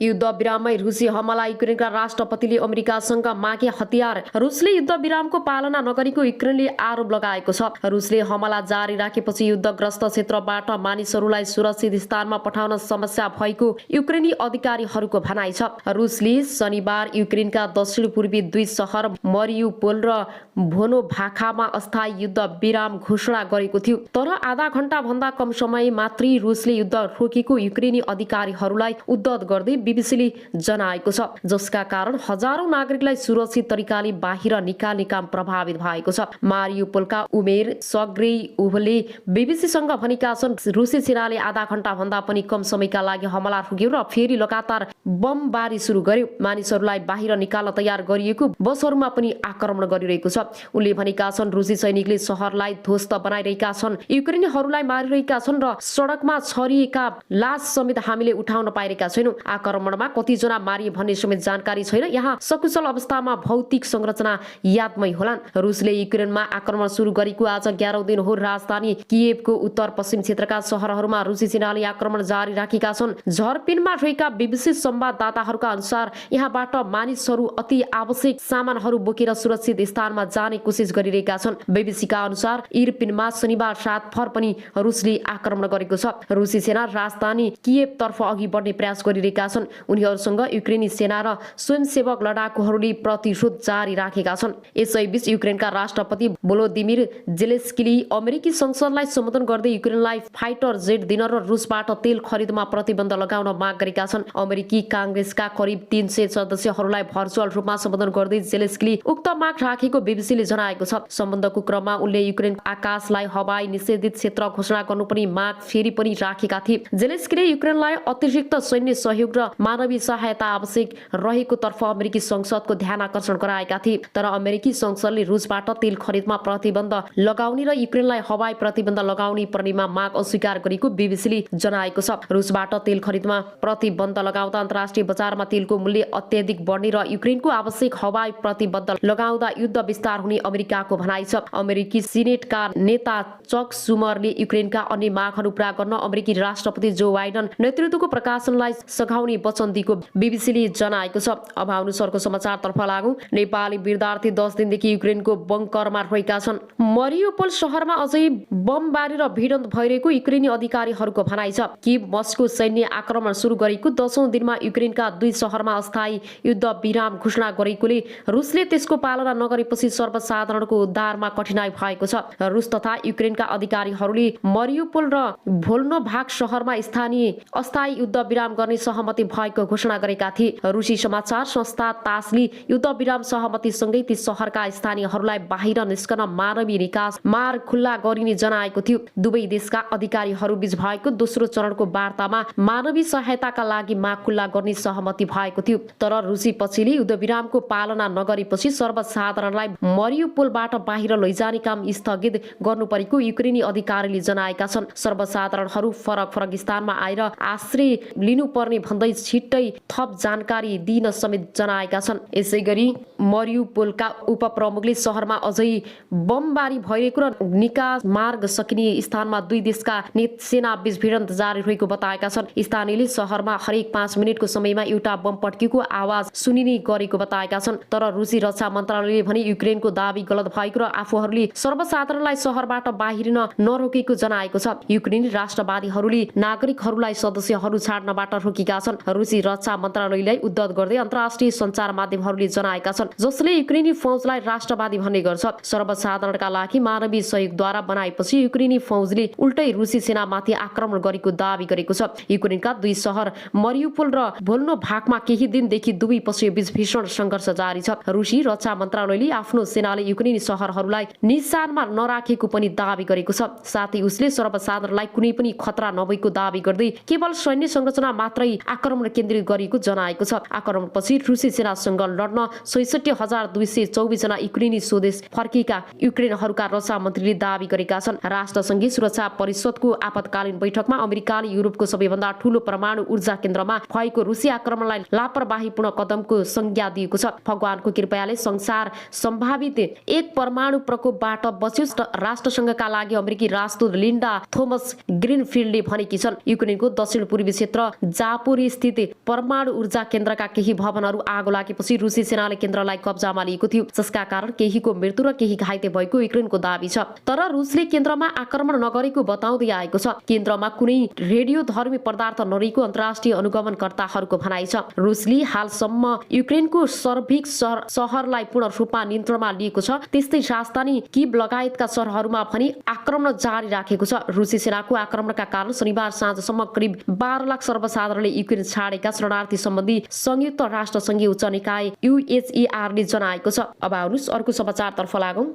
युद्ध विराममै रुसी हमला युक्रेनका राष्ट्रपतिले अमेरिकासँग मागे हतियार। रुसले युद्ध विरामको पालना नगरेको युक्रेनले आरोप लगाएको छ। रुसले हमला जारी राखेपछि युद्धग्रस्त क्षेत्रबाट मानिसहरूलाई सुरक्षित स्थानमा पठाउन समस्या भएको युक्रेनी अधिकारीहरूको भनाइ छ। रुसले शनिबार युक्रेनका दक्षिण पूर्वी दुई सहर मरियुपोल र भोनोभाखामा अस्थायी युद्ध विराम घोषणा गरेको थियो। तर आधा घण्टा भन्दा कम समय मात्रै रुसले युद्ध रोकेको युक्रेनी अधिकारीहरूलाई उद्धत गर्दै बीबीसीले जनाएको छ, जसका कारण हजारौं नागरिकलाई सुरक्षित तरिकाले बाहिर निकाल्ने काम प्रभावित भएको छ। मारियुपोलका उमेर सग्रे उभले बीबीसीसँग भनेका छन्, रुसी सेनाले आधा घण्टा भन्दा पनि कम समयका लागि हमला रोक्यो र फेरि लगातार बमबारी सुरु गर्यो। मानिसहरूलाई बाहिर निकाल्न तयार गरिएको बसहरूमा पनि आक्रमण गरिरहेको छ। उनले भनेका छन्, रुसी सैनिकले शहरलाई ध्वस्त बनाइरहेका छन्, युक्रेनीहरूलाई मारिरहेका छन् र सडकमा छरिएका लास समेत हामीले उठाउन पाइरहेका छैनौं। आक्रमणमा कतिजना मारिए भन्ने समेत जानकारी छैन। यहाँ सकुशल अवस्थामा भौतिक संरचना यादमै होलान्। रुसले युक्रेनमा आक्रमण सुरु गरेको आज 11औं दिन हो। राजधानी किएभको उत्तर पश्चिम क्षेत्रका शहरहरूमा रुसी सेनाले आक्रमण जारी राखेका छन्। झर्पिनमा रहेका बीबीसी संवाददाताहरूका अनुसार यहाँबाट मानिसहरू अति आवश्यक सामानहरू बोकेर सुरक्षित स्थानमा जाने कोसिस गरिरहेका छन्। बीबीसीका अनुसार इर्पिनमा शनिबार रातभर पनि रुसले आक्रमण गरेको छ। रुसी सेना राजधानी किएभतर्फ अघि बढ्ने प्रयास गरिरहेका छन्। उनीहरूसँग युक्रेनी सेना र स्वयंसेवक लडाकुहरूले प्रतिशोध जारी राखेका छन्। यसैबीच युक्रेनका राष्ट्रपति भोलोदिमिर जेलेन्स्कीले अमेरिकी संसदलाई सम्बोधन गर्दै युक्रेनलाई फाइटर जेट दिन र रुसबाट तेल खरिदमा प्रतिबन्ध लगाउन माग गरेका छन्। अमेरिकी कांग्रेसका करिब 300 सदस्यहरूलाई भर्चुअल रूपमा सम्बोधन गर्दै जेलेन्स्कीले उक्त माग राखेको बीबीसीले जनाएको छ। सम्बन्धको क्रममा उनले युक्रेन आकाशलाई हवाई निषेधित क्षेत्र घोषणा गर्नुपर्ने माग फेरि पनि राखेका थिए। जेलेन्स्कीले युक्रेनलाई अतिरिक्त सैन्य सहयोग र मानवीय सहायता आवश्यक रहेको तर्फ अमेरिकी संसदको ध्यान आकर्षण गराएका थिए। तर अमेरिकी संसदले रुसबाट तेल खरिदमा प्रतिबन्ध लगाउने र युक्रेनलाई हवाई प्रतिबन्ध लगाउने पर्नेमा माग अस्वीकार गरेको बीबीसीले जनाएको छ। रुसबाट तेल खरिदमा प्रतिबन्ध लगाउँदा अन्तर्राष्ट्रिय बजारमा तेलको मूल्य अत्यधिक बढ्ने र युक्रेनको आवश्यक हवाई प्रतिबन्ध लगाउँदा युद्ध विस्तार हुने अमेरिकाको भनाइ छ। अमेरिकी सिनेटका नेता चक सुमरले युक्रेनका अन्य मागहरू पूरा गर्न अमेरिकी राष्ट्रपति जो बाइडन नेतृत्वको प्रकाशनलाई सघाउने वचन दिएको बीबीसीले जनाएको छ। अब अनुसारको समाचारतर्फ लागौं। नेपाली विद्यार्थी 10 दिनदेखि युक्रेनको बङ्करमा रहेका छन्। मरियुपोल शहरमा अझै बमबारी र भिडन्त भइरहेको युक्रेनी अधिकारीहरूको भनाइ छ कि मस्को सैन्य आक्रमण सुरु गरेको 10औं दिनमा युक्रेनका दुई शहरमा अस्थायी युद्ध विराम घोषणा गरेकोले रुसले त्यसको पालना नगरेपछि सर्वसाधारणको उद्धारमा कठिनाइ भएको छ। रुस तथा युक्रेनका अधिकारीहरूले मरियुपोल र भोल्नोभाक शहरमा अस्थायी युद्ध विराम गर्ने सहमति भएको घोषणा गरेका थिए। रुसी समाचार संस्था तासले युद्ध विराम सहमतिसँगै ती शहरका स्थानीयहरूलाई बाहिर निस्कन मानवीय निकास मार्ग खुल्ला गरिने जनाएको थियो। दुवै देशका अधिकारीहरू बीच भएको दोस्रो चरणको वार्तामा मानवीय सहायताका लागि माग खुल्ला गर्ने सहमति भएको थियो। तर रुसी पक्षले युद्ध विरामको पालना नगरेपछि सर्वसाधारणलाई मरियुपोलबाट बाहिर लैजाने काम स्थगित गर्नु परेको युक्रेनी अधिकारीले जनाएका छन्। सर्वसाधारणहरू फरक फरक स्थानमा आएर आश्रय लिनुपर्ने भन्दै छिट्टै थप जानकारी दिन समेत जनाएका छन्। यसैगरी मरियुपोलका उपप्रमुखले शहरमा अझै बमबारी भइरहेको र निकास मार्ग सकिने स्थानमा दुई देशका सेना बीच भिडन्त जारी रहेको बताएका छन्। स्थानीयले शहरमा हरेक 5 मिनेटको समयमा एउटा बम पड्केको आवाज सुनिने गरेको बताएका छन्। तर रुसी रक्षा मन्त्रालयले भने युक्रेनको दाबी गलत भएको र आफूहरूले सर्वसाधारणलाई शहरबाट बाहिरिन नरोकेको जनाएको छ। युक्रेनी राष्ट्रवादीहरूले नागरिकहरूलाई सदस्यहरू छाड्नबाट रोकेका छन्। रुसी रक्षा मन्त्रालयलाई उद्धत गर्दै अन्तर्राष्ट्रिय सञ्चार माध्यमहरूले जनाएका छन्, जसले युक्रेनी फौजलाई राष्ट्रवादी भन्ने गर्छ। सर्वसाधारणका लागि मानवीय सहयोगद्वारा बनाएपछि युक्रेनी फौजले उल्टै रुसी सेनामाथि आक्रमण गरेको दाबी गरेको छ। युक्रेनका दुई शहर मरियुपोल र भोल्नोभाकमा केही दिनदेखि दुवै पक्षबीच भीषण सङ्घर्ष जारी छ। रुसी रक्षा मन्त्रालयले आफ्नो सेनाले युक्रेनी शहरहरूलाई निशानमा नराखेको पनि दाबी गरेको छ। साथै उसले सर्वसाधारणलाई कुनै पनि खतरा नभएको दाबी गर्दै केवल सैन्य संरचना मात्रै आक्रमण आक्रमण केन्द्रित गरिएको जनाएको छ। आक्रमणपछि रुसी सेनासँग लड्न 66,224 जना युक्रेनी स्वदेश फर्किएका युक्रेनहरूका रक्षा मन्त्रीले दावी गरेका छन्। राष्ट्रसङ्घीय सुरक्षा परिषदको आपतकालीन बैठकमा अमेरिकाले युरोपको सबैभन्दा ठूलो परमाणु ऊर्जा केन्द्रमा भएको रुसी आक्रमणलाई लापरवाहीपूर्ण कदमको संज्ञा दिएको छ। भगवानको कृपयाले संसार सम्भावित एक परमाणु प्रकोपबाट बच्यो, राष्ट्रसङ्घका लागि अमेरिकी राजदूत लिन्डा थोमस ग्रिनफिल्डले भनेकी छन्। युक्रेनको दक्षिण पूर्वी क्षेत्र जापोरी स्थित परमाणु ऊर्जा केन्द्रका केही भवनहरू आगो लागेपछि रुसी सेनाले केन्द्रलाई कब्जामा लिएको थियो, जसका कारण केहीको मृत्यु र केही घाइते भएको युक्रेनको दावी छ। तर रुसले केन्द्रमा आक्रमण नगरेको बताउँदै आएको छ। केन्द्रमा कुनै रेडियोधर्मी पदार्थ नरहेको अन्तर्राष्ट्रिय अनुगमनकर्ताहरूको भनाइ छ। रुसले हालसम्म युक्रेनको सर्भिक सहरलाई पूर्ण रूपमा नियन्त्रणमा लिएको छ। त्यस्तै राजधानी किव लगायतका सहरहरूमा पनि आक्रमण जारी राखेको छ। रुसी सेनाको आक्रमणका कारण शनिबार साँझसम्म करिब 12 लाख सर्वसाधारणले युक्रेन छाडेका शरणार्थी सम्बन्धी संयुक्त राष्ट्रसङ्घीय उच्च निकाय UNHCRले जनाएको छ। अब आउनुहोस् अर्को समाचारतर्फ लागौं।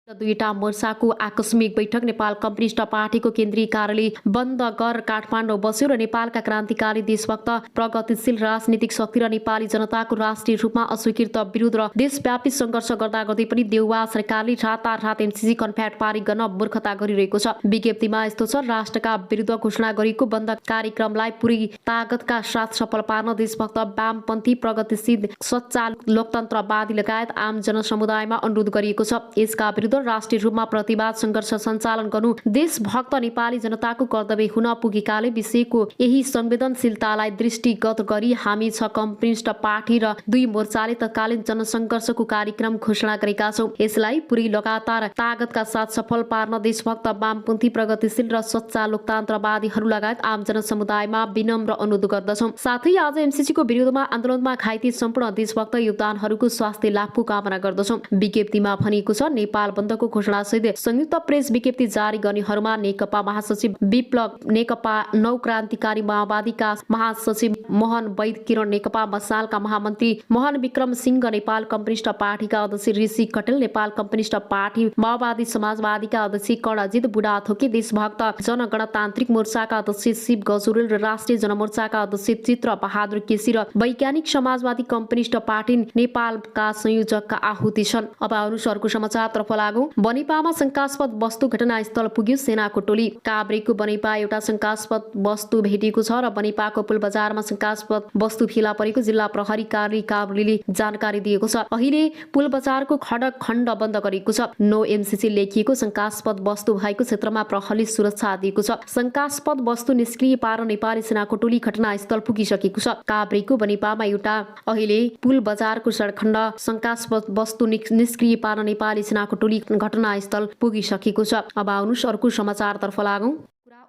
दुईटा मोर्चाको आकस्मिक बैठक। नेपाल कम्युनिस्ट पार्टीको केन्द्रीय कार्यालय बन्द गर काठमाडौँ बस्यो र नेपालका क्रान्तिकारी देशभक्त प्रगतिशील राजनीतिक शक्ति र नेपाली जनताको राष्ट्रिय रूपमा अस्वीकृत विरोध र देशव्यापी सङ्घर्ष गर्दा गर्दै पनि देउवा सरकारले रातारात MCC कन्फ्याक्ट पारित गर्न मूर्खता गरिरहेको छ। विज्ञप्तिमा यस्तो छ, राष्ट्रका विरुद्ध घोषणा गरिएको बन्द कार्यक्रमलाई पुरै तागतका साथ सफल पार्न देशभक्त वामपन्थी प्रगतिशील सच्चा लोकतन्त्रवादी लगायत आम जनसमुदायमा अनुरोध गरिएको छ। यसका विरुद्ध राष्ट्रिय रूपमा प्रतिवाद सङ्घर्ष सञ्चालन गर्नु देशभक्त नेपाली जनताको कर्तव्य हुन पुगेकाले विषयको यही संवेदनशीलतालाई दृष्टिगत गरी हामी 6 कम्युनिस्ट पार्टी र 2 मोर्चाले तत्कालीन जनसङ्घर्षको कार्यक्रम घोषणा गरेका छौँ। यसलाई पुरै लगातार तागतका साथ सफल पार्न देशभक्त वामपन्थी प्रगतिशील र सच्चा लोकतन्त्रवादीहरू लगायत आम जनसमुदायमा विनम्र अनुरोध गर्दछौँ। साथै आज MCCको विरोधमा आन्दोलनमा घाइते सम्पूर्ण देशभक्त योगदानहरूको स्वास्थ्य लाभको कामना गर्दछौँ। विज्ञप्तिमा भनिएको छ, नेपाल बन्दको घोषणासहित संयुक्त प्रेस विज्ञप्ति जारी गर्नेहरूमा नेकपा महासचिव विप्लव, नेकपा नौ क्रान्तिकारी माओवादीका महासचिव मोहन वैद, किरण नेकपा मसालका महामन्त्री मोहन विक्रम सिंह, नेपाल कम्युनिस्ट पार्टीका अध्यक्ष ऋषि कटेल, नेपाल कम्युनिस्ट पार्टी माओवादी समाजवादीका अध्यक्ष कर्णजित बुढाथोकी, देशभक्त जनगणतान्त्रिक मोर्चाका अध्यक्ष शिव गजुरेल र राष्ट्रिय जनमोर्चाका अध्यक्ष चित्र बहादुर केसी र वैज्ञानिक समाजवादी कम्युनिस्ट पार्टी नेपालका संयोजकका आहुति छन्। अब आउनुहोस् अर्को समाचारतर्फ लागौं। बनेपामा शंकास्पद वस्तु घटनास्थल पुग्यो सेनाको टोली। काभ्रेको बनेपा एउटा शंकास्पद वस्तु भेटिएको छ र बनेपाको पुल बजारमा शंकास्पद वस्तु फेला परेको जिल्ला प्रहरी कार्यालय काभ्रेले जानकारी दिएको छ। अहिले पुल बजारको खडक खण्ड बन्द गरिएको छ। नो MCC लेखिएको शंकास्पद वस्तु भएको क्षेत्रमा प्रहरीले सुरक्षा दिएको छ। शंकास्पद वस्तु निष्क्रिय पार्न नेपाली सेनाको टोली घटनास्थल पुगिसकेको छ। काभ्रेको बनेपामा एउटा अहिले पुल बजारको सडकखण्ड शंकास्पद वस्तु निष्क्रिय पार्न नेपाली सेनाको टोली घटनास्थल पुगिसकेको छ। अब आउनुहोस् अर्को समाचारतर्फ लागौं।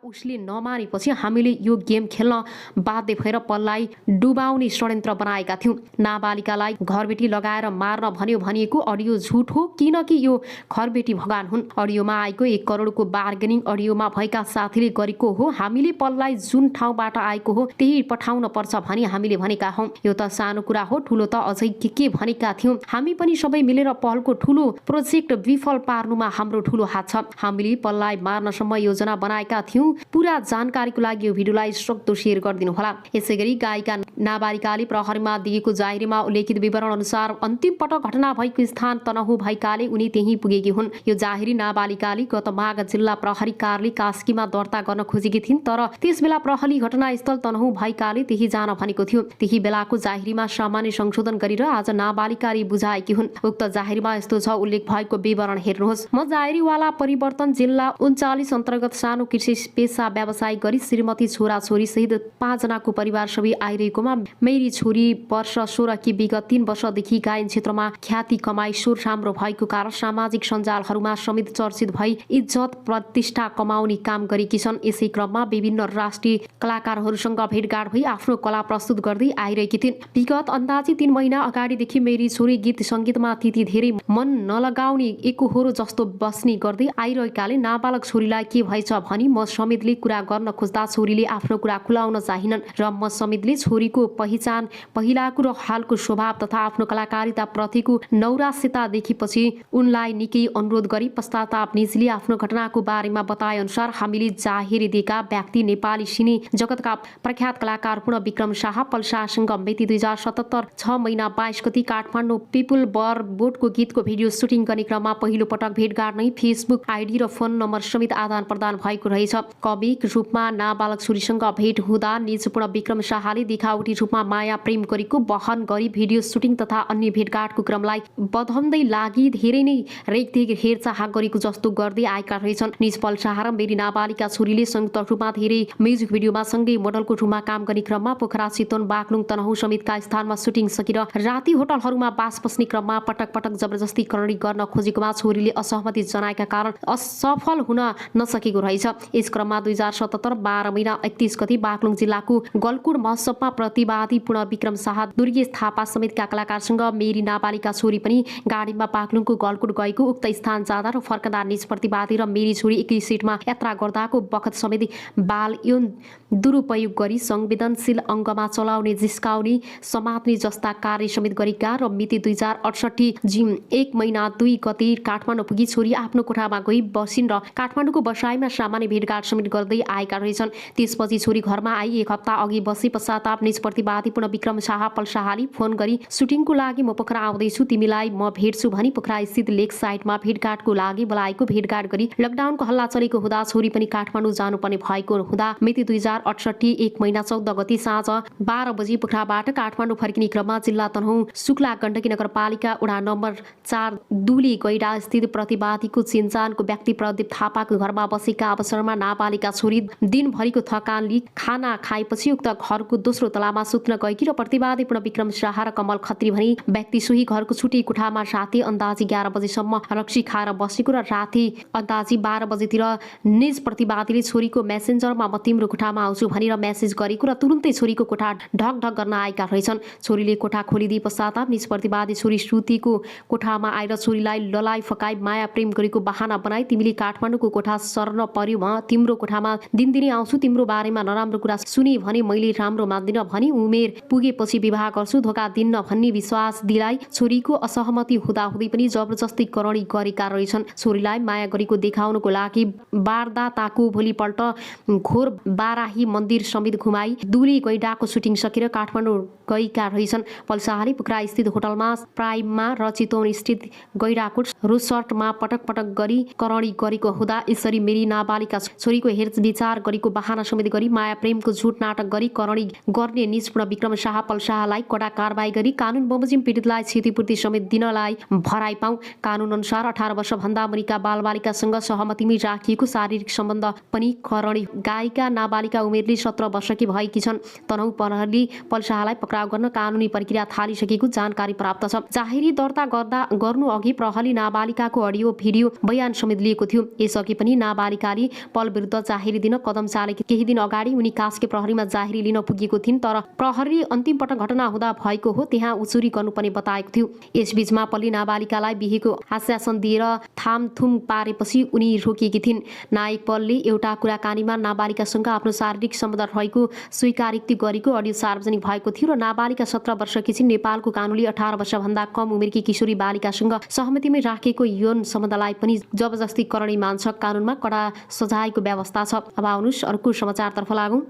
उसले नमानेपछि हामीले यो गेम खेल्न बाध्य भएर पललाई डुबाउने षड्यन्त्र बनाएका थियौँ। नाबालिकालाई घरबेटी लगाएर मार्न भन्यो भनिएको अडियो झुट हो, किनकि यो घरबेटी भगवान हुन्। अडियोमा आएको 1 करोडको बार्गेनिङ अडियोमा भएका साथीले गरेको हो। हामीले पललाई जुन ठाउँबाट आएको हो त्यही पठाउन पर्छ भनी हामीले भनेका हौँ। यो त सानो कुरा हो, ठुलो त अझै के भनेका थियौँ। हामी पनि सबै मिलेर पलको ठुलो प्रोजेक्ट विफल पार्नुमा हाम्रो ठुलो हात छ। हामीले पललाई मार्नसम्म योजना बनाएका थियौँ। पूरा जानकारीको लागि यो भिडियोलाई सक्दो शेयर गरिदिनु होला। यसैगरी गायिका नाबालिकाले प्रहरीमा दिएको जाहेरीमा उल्लेखित विवरण अनुसार अन्तिम पटक घटना भएको स्थान तनहु भएकाले उनी त्यही पुगेकी हुन्। यो जाहेरी नाबालिकाले गत माघ जिल्ला प्रहरी कार्यालय कास्कीमा दर्ता गर्न खोजेकी थिइन्, तर त्यसबेला प्रहरी घटनास्थल तनहु भएकाले त्यही जान भनेको थियो। त्यही बेलाको जाहेरीमा सामान्य संशोधन गरेर आज नाबालिकाले बुझाएकी हुन्। उक्त जाहेरीमा यस्तो छ, उल्लेख भएको विवरण हेर्नुहोस्। म जाहेरीवाला परिवर्तन जिल्ला 39 अन्तर्गत सानो कृषि पेसा व्यवसाय गरी श्रीमती छोरा छोरी सहित 5 जनाको परिवार सबै आइरहेकोमा मेरी छोरी वर्ष 16 कि विगत 3 वर्षदेखि गायन क्षेत्रमा ख्याति कमाई स्वर राम्रो भएको कारण सामाजिक सञ्जालहरूमा समेत चर्चित भई इज्जत प्रतिष्ठा कमाउने काम गरेकी छन्। यसै क्रममा विभिन्न राष्ट्रिय कलाकारहरूसँग भेटघाट भई आफ्नो कला प्रस्तुत गर्दै आइरहेकी थिइन्। विगत अन्दाजी 3 महिना अगाडिदेखि मेरी छोरी गीत सङ्गीतमा त्यति धेरै मन नलगाउने एकोहोरो जस्तो बस्ने गर्दै आइरहेकाले नाबालक छोरीलाई के भएछ भनी म समेत समेतले कुरा गर्न खोज्दा छोरीले आफ्नो कुरा खुलाउन चाहिनन् र म समेतले छोरीको पहिचान पहिलाको र हालको स्वभाव तथा आफ्नो कलाकारिता प्रतिको नौराश्यता देखेपछि उनलाई निकै अनुरोध गरी पश्चाताप निजले आफ्नो घटनाको बारेमा बताए अनुसार हामीले जाहेरी दिएका व्यक्ति नेपाली सिने जगतका प्रख्यात कलाकार पूर्ण विक्रम शाह पल्सासँग मिति 2077 6 महिना 22 गति काठमाडौँ पिपुल बर बोटको गीतको भिडियो सुटिङ गर्ने क्रममा पहिलो पटक भेटघाट नै फेसबुक आइडी र फोन नम्बर समेत आदान प्रदान भएको रहेछ। कविक रूपमा नाबालक छोरीसँग भेट हुँदा निजपूर्ण विक्रम शाहले देखावटी रूपमा माया प्रेम गरेको बहन गरी भिडियो सुटिङ तथा अन्य भेटघाटको क्रमलाई बढाउँदै लागि धेरै नै रेखदेख हेरचाह गरेको जस्तो गर्दै आएका रहेछन्। निज पल्साह र मेरी नाबालिका छोरीले संयुक्त रूपमा धेरै म्युजिक भिडियोमा सँगै मोडलको रूपमा काम गर्ने क्रममा पोखरा चितवन बागलुङ तनहुँ समेतका स्थानमा सुटिङ सकेर राति होटलहरूमा बास बस्ने क्रममा पटक पटक जबरजस्ती करणी गर्न खोजेकोमा छोरीले असहमति जनाएका कारण असफल हुन नसकेको रहेछ। यस क्रममा 2077 12 महिना 31 गति बागलुङ जिल्लाको गलकुट महोत्सवमा प्रतिवादी पूर्ण विक्रम शाह दुर्गेश थापा समेतका कलाकारसँग मेरी नाबालिका छोरी पनि गाडीमा बागलुङको गलकुट गएको उक्त स्थान जाँदा र फर्कँदा निज प्रतिवादी र मेरी छोरी एकै सिटमा यात्रा गर्दाको बखत समेत बाल यौन दुरुपयोग गरी संवेदनशील अङ्गमा चलाउने जिस्काउने समात्ने जस्ता कार्य समेत गरेका र मिति 2068 जिम 1 महिना 2 गते काठमाडौँ पुगी छोरी आफ्नो कोठामा गई बसिन् र काठमाडौँको बसाइमा सामान्य भेटघाट समेत गर्दै आएका रहेछन्। त्यसपछि छोरी घरमा आई 1 हप्ता अघि बसे पश्चाताप निज प्रतिवादी पूर्ण विक्रम शाह पल्साहाले फोन गरी सुटिङको लागि म पोखरा आउँदैछु तिमीलाई म भेट्छु भनी पोखरा स्थित लेक साइडमा भेटघाटको लागि बोलाएको भेटघाट गरी लकडाउनको हल्ला चलेको हुँदा छोरी पनि काठमाडौँ जानुपर्ने भएको हुँदा मिति 2068 1 महिना 14 गति साँझ 12 बजी पोखराबाट काठमाडौँ फर्किने क्रममा जिल्ला तनहुँ शुक्ला गण्डकी नगरपालिका वडा नम्बर 4 दुली गैडा स्थित प्रतिवादीको चिन्जानको व्यक्ति प्रदीप थापाको घरमा बसेका अवसरमा नाबालिका छोरी दिनभरिको थकानले खाना खाएपछि उक्त घरको दोस्रो तलामा सुत्न गएकी र प्रतिवादी पूर्ण विक्रम शाह र कमल खत्री भनी व्यक्ति सोही घरको छुट्टी कोठामा राति अन्दाजी 11 बजेसम्म रक्सी खाएर बसेको र राति अन्दाजी 12 बजेतिर निज प्रतिवादीले छोरीको मेसेन्जरमा म तिम्रो कोठामा आउँछु भनेर मेसेज गरेको र तुरुन्तै छोरीको कोठा ढक ढक गर्न आएका रहेछन्। छोरीले कोठा खोलिदिए पश्चाताप निज प्रतिवादी छोरी श्रुतिको कोठामा आएर छोरीलाई ललाई फकाई माया प्रेम गरेको बहाना बनाई तिमीले काठमाडौँको कोठा सर्न पर्यो म तिम्रो कोठामा दिनदिनै आउँछु तिम्रो बारेमा नराम्रो कुरा सुने भने मैले राम्रो मान्दिन भनी उमेर पुगेपछि विवाह गर्छु धोका दिन्न भन्ने विश्वास दिलाई छोरीको असहमति हुँदाहुँदै पनि जबरजस्ती करणी गरेका रहेछन्। छोरीलाई माया गरेको देखाउनको लागि वारदाताको भोलिपल्ट घोर बाराही मन्दिर समेत घुमाई दुली गैडाको सुटिङ सकेर काठमाडौँ गएका रहेछन्। पल्साहाले पोखरा स्थित होटलमा प्राइममा र चितवन स्थित गैडाकोट रिसोर्टमा पटक पटक गरी करणी गरेको हुँदा यसरी मेरी नाबालिका छोरीको हेरविचार गरेको बहाना समेत गरी माया प्रेमको झुट नाटक गरी करणी गर्ने निजपूर्ण विक्रम शाह पल्साहालाई कडा कारबाही गरी कानुन बमोजिम पीडितलाई क्षतिपूर्ति समेत दिनलाई भराइ पाऊ। कानुन अनुसार 18 वर्षभन्दा मुनिका बालबालिकासँग सहमतिमै राखिएको शारीरिक सम्बन्ध पनि करणी गायिका नाबालिका उमेरले 17 वर्षकी भएकी छन्। तनहुँ प्रहरीले पल्साहालाई पक्राउ गर्न कानुनी प्रक्रिया थालिसकेको जानकारी प्राप्त छ। जाहेरी दर्ता गर्नु अघि प्रहरीले नाबालिकाको अडियो भिडियो बयान समेत लिएको थियो। यसअघि पनि नाबालिकाले पल विरुद्ध जाहेरी दिन कदम चालेकी केही दिन अगाडि उनी कास्के प्रहरीमा जाहेरी लिन पुगेको थिइन् तर प्रहरीले अन्तिम पटक घटना हुँदा भएको हो त्यहाँ उचुरी गर्नुपर्ने बताएको थियो। यसबीचमा पल्ली नाबालिकालाई बिहेको आश्वासन दिएर थामथुम पारेपछि उनी रोकिएकी थिइन्। नायक पलले एउटा कुराकानीमा नाबालिकासँग आफ्नो शारीरिक सम्बन्ध रहेको स्वीकारोक्ति गरेको अडियो सार्वजनिक भएको थियो र नाबालिका 17 वर्षकी छिन्। नेपालको कानुनले 18 वर्षभन्दा कम उमेरकी किशोरी बालिकासँग सहमतिमै राखेको यौन सम्बन्धलाई पनि जबरजस्ती करणी मान्छ। कानुनमा कडा सजायको व्यवस्था छ। अब आउनुस् अर्को समाचारतर्फ लागौं।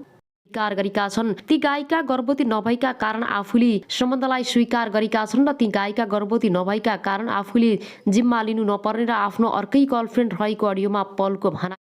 स्वीकार गरेका छन् ती गायिका गर्भवती नभएका कारण आफूले सम्बन्धलाई स्वीकार गरेका छन् र ती गायिका गर्भवती नभएका कारण आफूले जिम्मा लिनु नपर्ने र आफ्नो अर्कै गर्लफ्रेन्ड रहेको अडियोमा पलको भनाइ